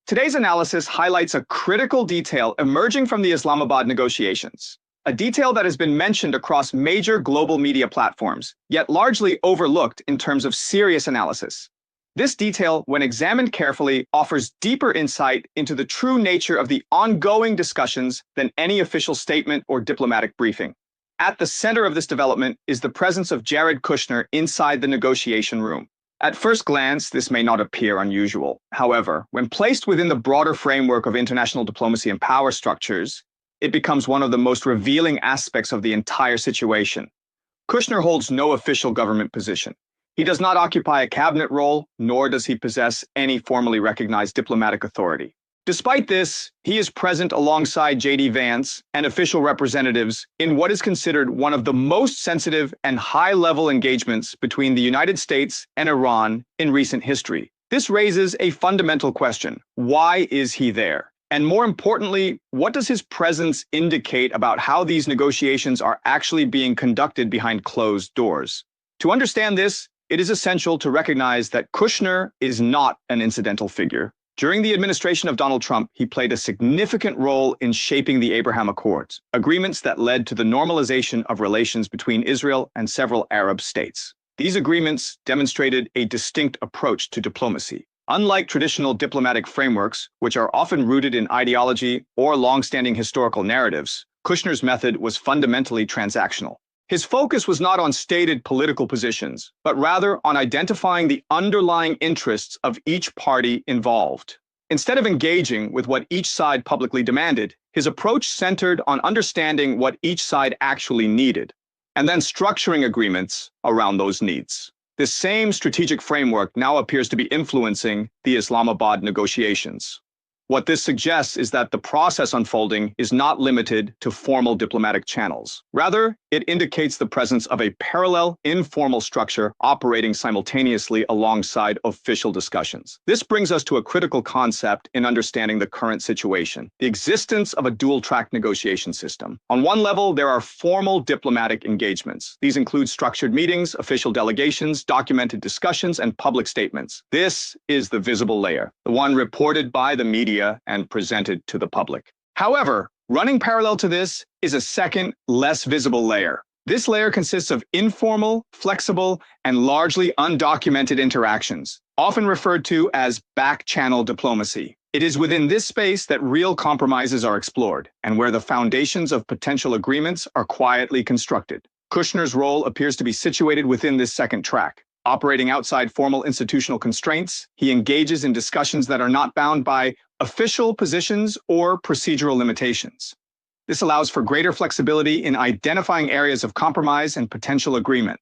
Today's analysis highlights a critical detail emerging from the Islamabad negotiations, a detail that has been mentioned across major global media platforms, yet largely overlooked in terms of serious analysis. This detail, when examined carefully, offers deeper insight into the true nature of the ongoing discussions than any official statement or diplomatic briefing. At the center of this development is the presence of Jared Kushner inside the negotiation room. At first glance, this may not appear unusual. However, when placed within the broader framework of international diplomacy and power structures, it becomes one of the most revealing aspects of the entire situation. Kushner holds no official government position. He does not occupy a cabinet role, nor does he possess any formally recognized diplomatic authority. Despite this, he is present alongside JD Vance and official representatives in what is considered one of the most sensitive and high-level engagements between the United States and Iran in recent history. This raises a fundamental question: why is he there? And more importantly, what does his presence indicate about how these negotiations are actually being conducted behind closed doors? To understand this, it is essential to recognize that Kushner is not an incidental figure. During the administration of Donald Trump, he played a significant role in shaping the Abraham Accords, agreements that led to the normalization of relations between Israel and several Arab states. These agreements demonstrated a distinct approach to diplomacy. Unlike traditional diplomatic frameworks, which are often rooted in ideology or long-standing historical narratives, Kushner's method was fundamentally transactional. His focus was not on stated political positions, but rather on identifying the underlying interests of each party involved. Instead of engaging with what each side publicly demanded, his approach centered on understanding what each side actually needed, and then structuring agreements around those needs. This same strategic framework now appears to be influencing the Islamabad negotiations. What this suggests is that the process unfolding is not limited to formal diplomatic channels. Rather, it indicates the presence of a parallel, informal structure operating simultaneously alongside official discussions. This brings us to a critical concept in understanding the current situation: the existence of a dual-track negotiation system. On one level, there are formal diplomatic engagements. These include structured meetings, official delegations, documented discussions, and public statements. This is the visible layer, the one reported by the media and presented to the public. However, running parallel to this is a second, less visible layer. This layer consists of informal, flexible, and largely undocumented interactions, often referred to as back-channel diplomacy. It is within this space that real compromises are explored, and where the foundations of potential agreements are quietly constructed. Kushner's role appears to be situated within this second track. Operating outside formal institutional constraints, he engages in discussions that are not bound by official positions or procedural limitations. This allows for greater flexibility in identifying areas of compromise and potential agreement.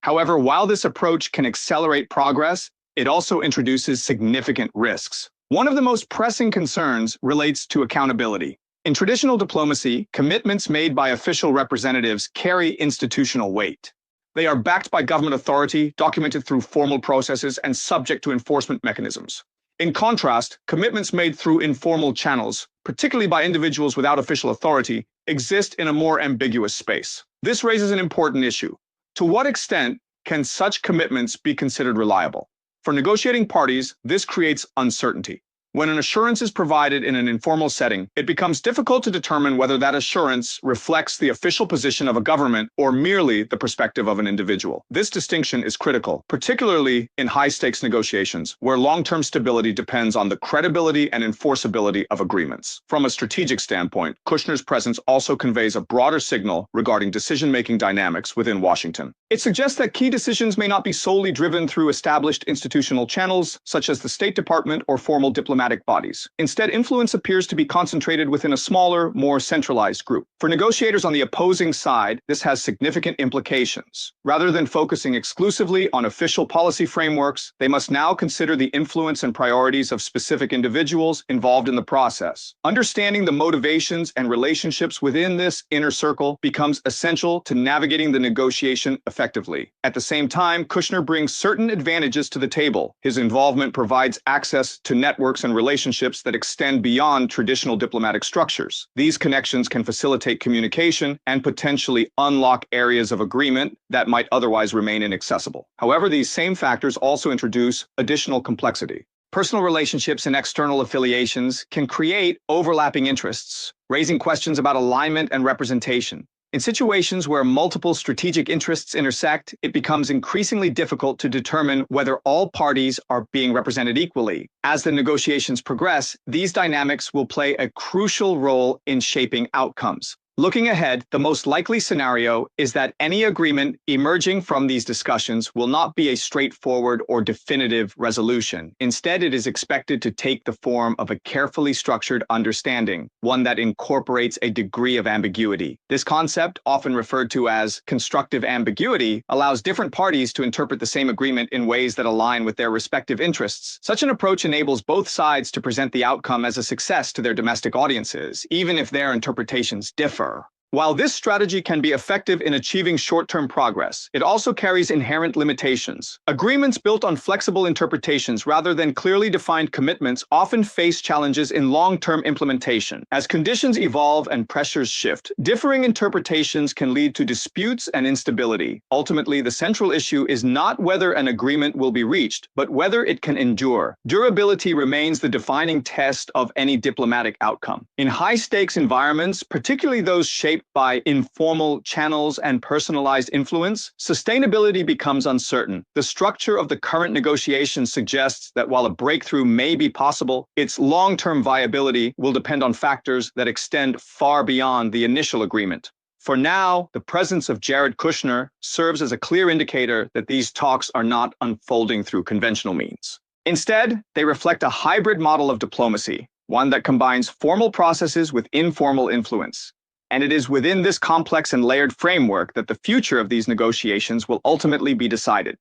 However, while this approach can accelerate progress, it also introduces significant risks. One of the most pressing concerns relates to accountability. In traditional diplomacy, commitments made by official representatives carry institutional weight. They are backed by government authority, documented through formal processes, and subject to enforcement mechanisms. In contrast, commitments made through informal channels, particularly by individuals without official authority, exist in a more ambiguous space. This raises an important issue. To what extent can such commitments be considered reliable? For negotiating parties, this creates uncertainty. When an assurance is provided in an informal setting, it becomes difficult to determine whether that assurance reflects the official position of a government or merely the perspective of an individual. This distinction is critical, particularly in high-stakes negotiations, where long-term stability depends on the credibility and enforceability of agreements. From a strategic standpoint, Kushner's presence also conveys a broader signal regarding decision-making dynamics within Washington. It suggests that key decisions may not be solely driven through established institutional channels, such as the State Department or formal diplomatic bodies. Instead, influence appears to be concentrated within a smaller, more centralized group. For negotiators on the opposing side, this has significant implications. Rather than focusing exclusively on official policy frameworks, they must now consider the influence and priorities of specific individuals involved in the process. Understanding the motivations and relationships within this inner circle becomes essential to navigating the negotiation effectively. At the same time, Kushner brings certain advantages to the table. His involvement provides access to networks and relationships that extend beyond traditional diplomatic structures. These connections can facilitate communication and potentially unlock areas of agreement that might otherwise remain inaccessible. However, these same factors also introduce additional complexity. Personal relationships and external affiliations can create overlapping interests, raising questions about alignment and representation. In situations where multiple strategic interests intersect, it becomes increasingly difficult to determine whether all parties are being represented equally. As the negotiations progress, these dynamics will play a crucial role in shaping outcomes. Looking ahead, the most likely scenario is that any agreement emerging from these discussions will not be a straightforward or definitive resolution. Instead, it is expected to take the form of a carefully structured understanding, one that incorporates a degree of ambiguity. This concept, often referred to as constructive ambiguity, allows different parties to interpret the same agreement in ways that align with their respective interests. Such an approach enables both sides to present the outcome as a success to their domestic audiences, even if their interpretations differ. While this strategy can be effective in achieving short-term progress, it also carries inherent limitations. Agreements built on flexible interpretations rather than clearly defined commitments often face challenges in long-term implementation. As conditions evolve and pressures shift, differing interpretations can lead to disputes and instability. Ultimately, the central issue is not whether an agreement will be reached, but whether it can endure. Durability remains the defining test of any diplomatic outcome. In high-stakes environments, particularly those shaped by informal channels and personalized influence, sustainability becomes uncertain. The structure of the current negotiations suggests that while a breakthrough may be possible, its long-term viability will depend on factors that extend far beyond the initial agreement. For now, the presence of Jared Kushner serves as a clear indicator that these talks are not unfolding through conventional means. Instead, they reflect a hybrid model of diplomacy, one that combines formal processes with informal influence. And it is within this complex and layered framework that the future of these negotiations will ultimately be decided.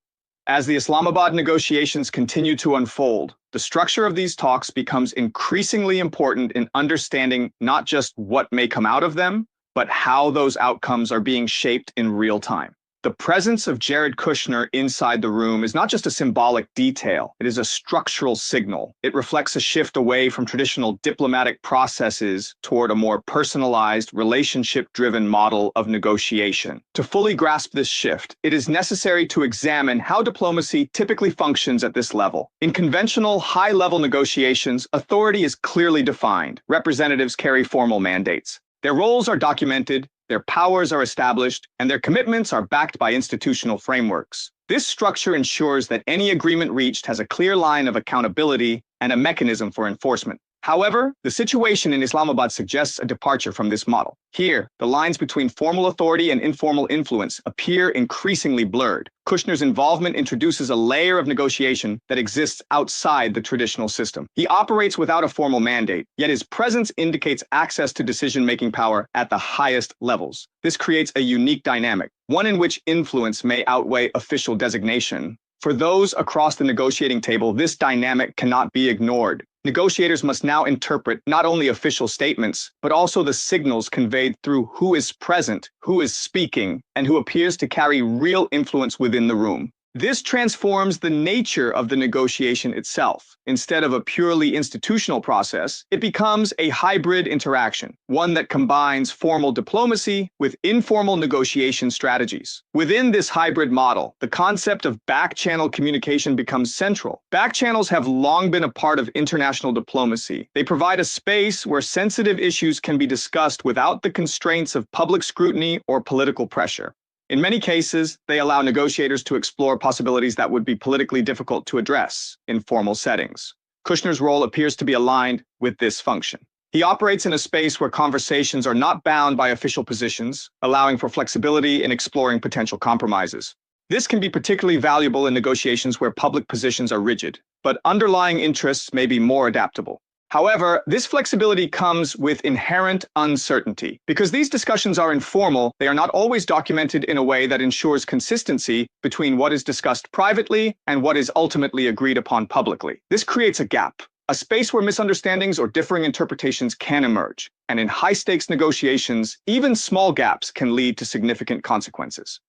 As the Islamabad negotiations continue to unfold, the structure of these talks becomes increasingly important in understanding not just what may come out of them, but how those outcomes are being shaped in real time. The presence of Jared Kushner inside the room is not just a symbolic detail, it is a structural signal. It reflects a shift away from traditional diplomatic processes toward a more personalized, relationship-driven model of negotiation. To fully grasp this shift, it is necessary to examine how diplomacy typically functions at this level. In conventional, high-level negotiations, authority is clearly defined. Representatives carry formal mandates. Their roles are documented, their powers are established, and their commitments are backed by institutional frameworks. This structure ensures that any agreement reached has a clear line of accountability and a mechanism for enforcement. However, the situation in Islamabad suggests a departure from this model. Here, the lines between formal authority and informal influence appear increasingly blurred. Kushner's involvement introduces a layer of negotiation that exists outside the traditional system. He operates without a formal mandate, yet his presence indicates access to decision-making power at the highest levels. This creates a unique dynamic, one in which influence may outweigh official designation. For those across the negotiating table, this dynamic cannot be ignored. Negotiators must now interpret not only official statements, but also the signals conveyed through who is present, who is speaking, and who appears to carry real influence within the room. This transforms the nature of the negotiation itself. Instead of a purely institutional process, it becomes a hybrid interaction, one that combines formal diplomacy with informal negotiation strategies. Within this hybrid model, the concept of back-channel communication becomes central. Back-channels have long been a part of international diplomacy. They provide a space where sensitive issues can be discussed without the constraints of public scrutiny or political pressure. In many cases, they allow negotiators to explore possibilities that would be politically difficult to address in formal settings. Kushner's role appears to be aligned with this function. He operates in a space where conversations are not bound by official positions, allowing for flexibility in exploring potential compromises. This can be particularly valuable in negotiations where public positions are rigid, but underlying interests may be more adaptable. However, this flexibility comes with inherent uncertainty. Because these discussions are informal, they are not always documented in a way that ensures consistency between what is discussed privately and what is ultimately agreed upon publicly. This creates a gap, a space where misunderstandings or differing interpretations can emerge. And in high-stakes negotiations, even small gaps can lead to significant consequences.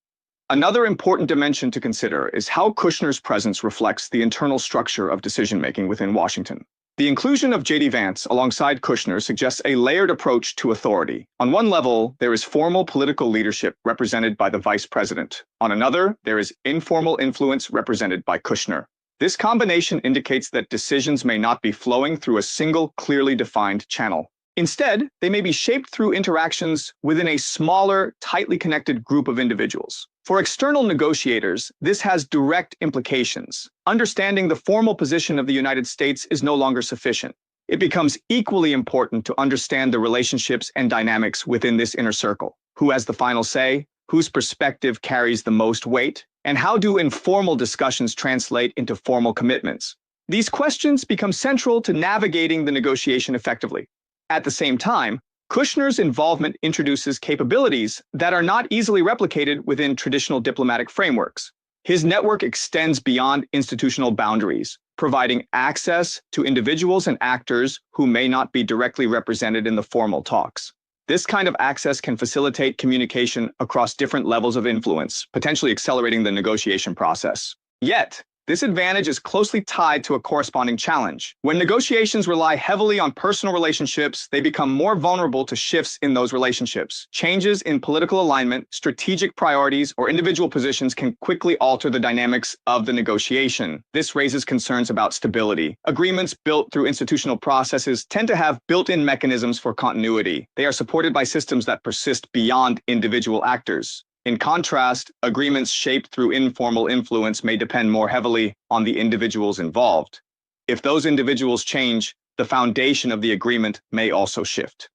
Another important dimension to consider is how Kushner's presence reflects the internal structure of decision-making within Washington. The inclusion of JD Vance alongside Kushner suggests a layered approach to authority. On one level, there is formal political leadership represented by the vice president. On another, there is informal influence represented by Kushner. This combination indicates that decisions may not be flowing through a single, clearly defined channel. Instead, they may be shaped through interactions within a smaller, tightly connected group of individuals. For external negotiators, this has direct implications. Understanding the formal position of the United States is no longer sufficient. It becomes equally important to understand the relationships and dynamics within this inner circle. Who has the final say? Whose perspective carries the most weight? And how do informal discussions translate into formal commitments? These questions become central to navigating the negotiation effectively. At the same time, Kushner's involvement introduces capabilities that are not easily replicated within traditional diplomatic frameworks. His network extends beyond institutional boundaries, providing access to individuals and actors who may not be directly represented in the formal talks. This kind of access can facilitate communication across different levels of influence, potentially accelerating the negotiation process. Yet, this advantage is closely tied to a corresponding challenge. When negotiations rely heavily on personal relationships, they become more vulnerable to shifts in those relationships. Changes in political alignment, strategic priorities, or individual positions can quickly alter the dynamics of the negotiation. This raises concerns about stability. Agreements built through institutional processes tend to have built-in mechanisms for continuity. They are supported by systems that persist beyond individual actors. In contrast, agreements shaped through informal influence may depend more heavily on the individuals involved. If those individuals change, the foundation of the agreement may also shift.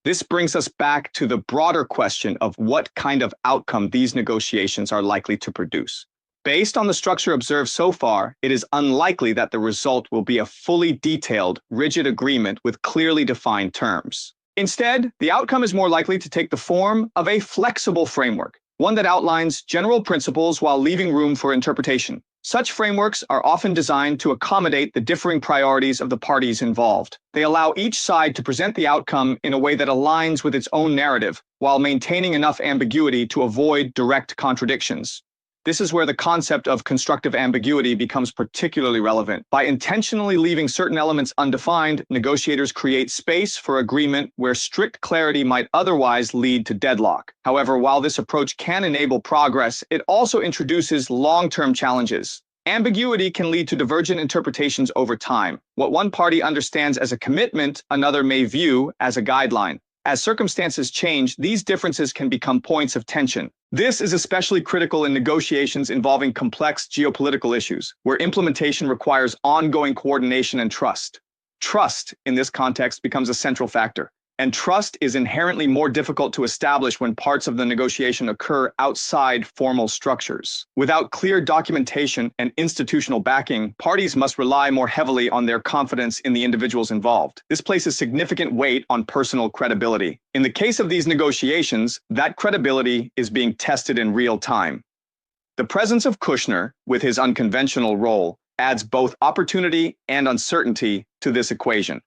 This brings us back to the broader question of what kind of outcome these negotiations are likely to produce. Based on the structure observed so far, it is unlikely that the result will be a fully detailed, rigid agreement with clearly defined terms. Instead, the outcome is more likely to take the form of a flexible framework, one that outlines general principles while leaving room for interpretation. Such frameworks are often designed to accommodate the differing priorities of the parties involved. They allow each side to present the outcome in a way that aligns with its own narrative, while maintaining enough ambiguity to avoid direct contradictions. This is where the concept of constructive ambiguity becomes particularly relevant. By intentionally leaving certain elements undefined, negotiators create space for agreement where strict clarity might otherwise lead to deadlock. However, while this approach can enable progress, it also introduces long-term challenges. Ambiguity can lead to divergent interpretations over time. What one party understands as a commitment, another may view as a guideline. As circumstances change, these differences can become points of tension. This is especially critical in negotiations involving complex geopolitical issues, where implementation requires ongoing coordination and trust. Trust, in this context, becomes a central factor. And trust is inherently more difficult to establish when parts of the negotiation occur outside formal structures. Without clear documentation and institutional backing, parties must rely more heavily on their confidence in the individuals involved. This places significant weight on personal credibility. In the case of these negotiations, that credibility is being tested in real time. The presence of Kushner, with his unconventional role, adds both opportunity and uncertainty to this equation.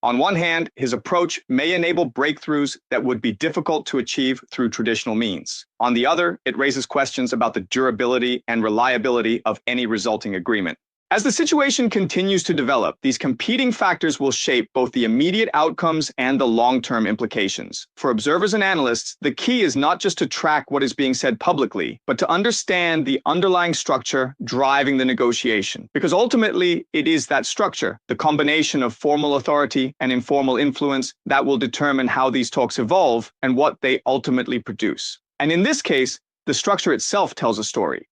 On one hand, his approach may enable breakthroughs that would be difficult to achieve through traditional means. On the other, it raises questions about the durability and reliability of any resulting agreement. As the situation continues to develop, these competing factors will shape both the immediate outcomes and the long-term implications. For observers and analysts, the key is not just to track what is being said publicly, but to understand the underlying structure driving the negotiation. Because ultimately, it is that structure, the combination of formal authority and informal influence, that will determine how these talks evolve and what they ultimately produce. And in this case, the structure itself tells a story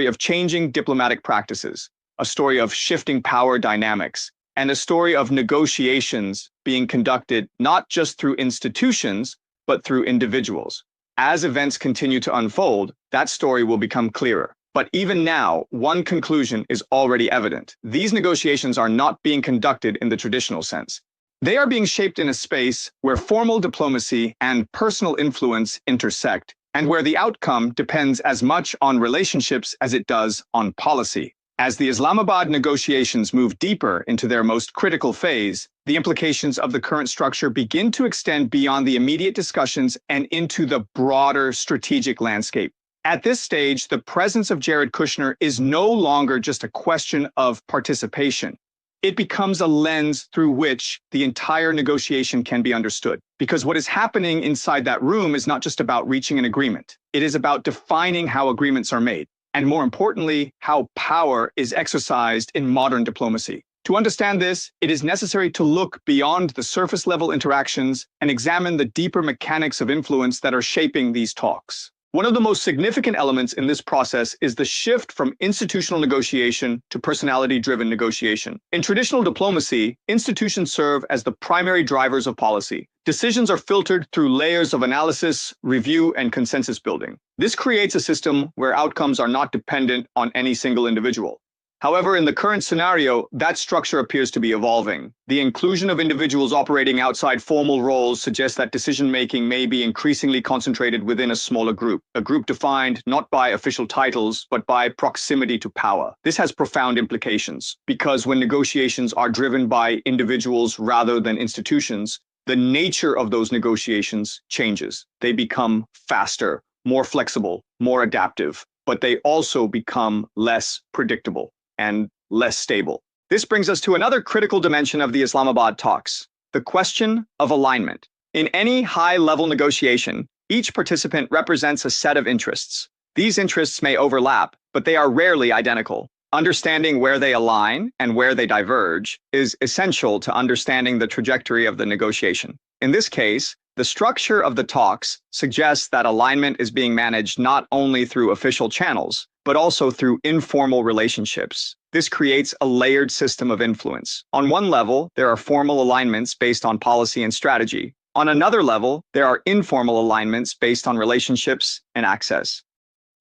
of changing diplomatic practices, a story of shifting power dynamics, and a story of negotiations being conducted not just through institutions, but through individuals. As events continue to unfold, that story will become clearer. But even now, one conclusion is already evident. These negotiations are not being conducted in the traditional sense. They are being shaped in a space where formal diplomacy and personal influence intersect, and where the outcome depends as much on relationships as it does on policy. As the Islamabad negotiations move deeper into their most critical phase, the implications of the current structure begin to extend beyond the immediate discussions and into the broader strategic landscape. At this stage, the presence of Jared Kushner is no longer just a question of participation. It becomes a lens through which the entire negotiation can be understood. Because what is happening inside that room is not just about reaching an agreement. It is about defining how agreements are made. and more importantly, how power is exercised in modern diplomacy. To understand this, it is necessary to look beyond the surface-level interactions and examine the deeper mechanics of influence that are shaping these talks. One of the most significant elements in this process is the shift from institutional negotiation to personality-driven negotiation. In traditional diplomacy, institutions serve as the primary drivers of policy. Decisions are filtered through layers of analysis, review, and consensus building. This creates a system where outcomes are not dependent on any single individual. However, in the current scenario, that structure appears to be evolving. The inclusion of individuals operating outside formal roles suggests that decision-making may be increasingly concentrated within a smaller group, a group defined not by official titles, but by proximity to power. This has profound implications, because when negotiations are driven by individuals rather than institutions, the nature of those negotiations changes. They become faster, more flexible, more adaptive, but they also become less predictable and less stable. This brings us to another critical dimension of the Islamabad talks, the question of alignment. In any high-level negotiation, each participant represents a set of interests. These interests may overlap, but they are rarely identical. Understanding where they align and where they diverge is essential to understanding the trajectory of the negotiation. In this case, the structure of the talks suggests that alignment is being managed not only through official channels, but also through informal relationships. This creates a layered system of influence. On one level, there are formal alignments based on policy and strategy. On another level, there are informal alignments based on relationships and access.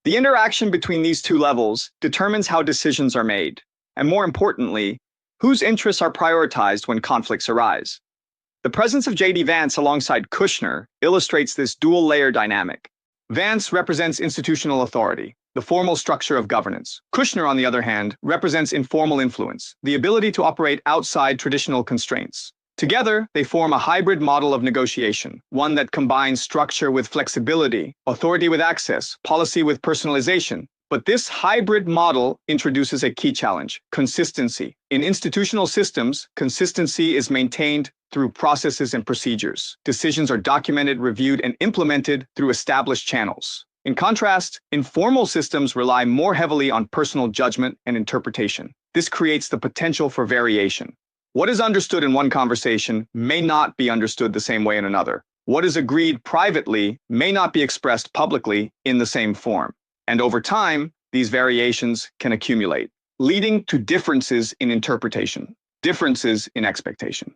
The interaction between these two levels determines how decisions are made, and more importantly, whose interests are prioritized when conflicts arise. The presence of JD Vance alongside Kushner illustrates this dual-layer dynamic. Vance represents institutional authority, the formal structure of governance. Kushner, on the other hand, represents informal influence, the ability to operate outside traditional constraints. Together, they form a hybrid model of negotiation, one that combines structure with flexibility, authority with access, policy with personalization. But this hybrid model introduces a key challenge: consistency. In institutional systems, consistency is maintained through processes and procedures. Decisions are documented, reviewed, and implemented through established channels. In contrast, informal systems rely more heavily on personal judgment and interpretation. This creates the potential for variation. What is understood in one conversation may not be understood the same way in another. What is agreed privately may not be expressed publicly in the same form. And over time, these variations can accumulate, leading to differences in interpretation, differences in expectation.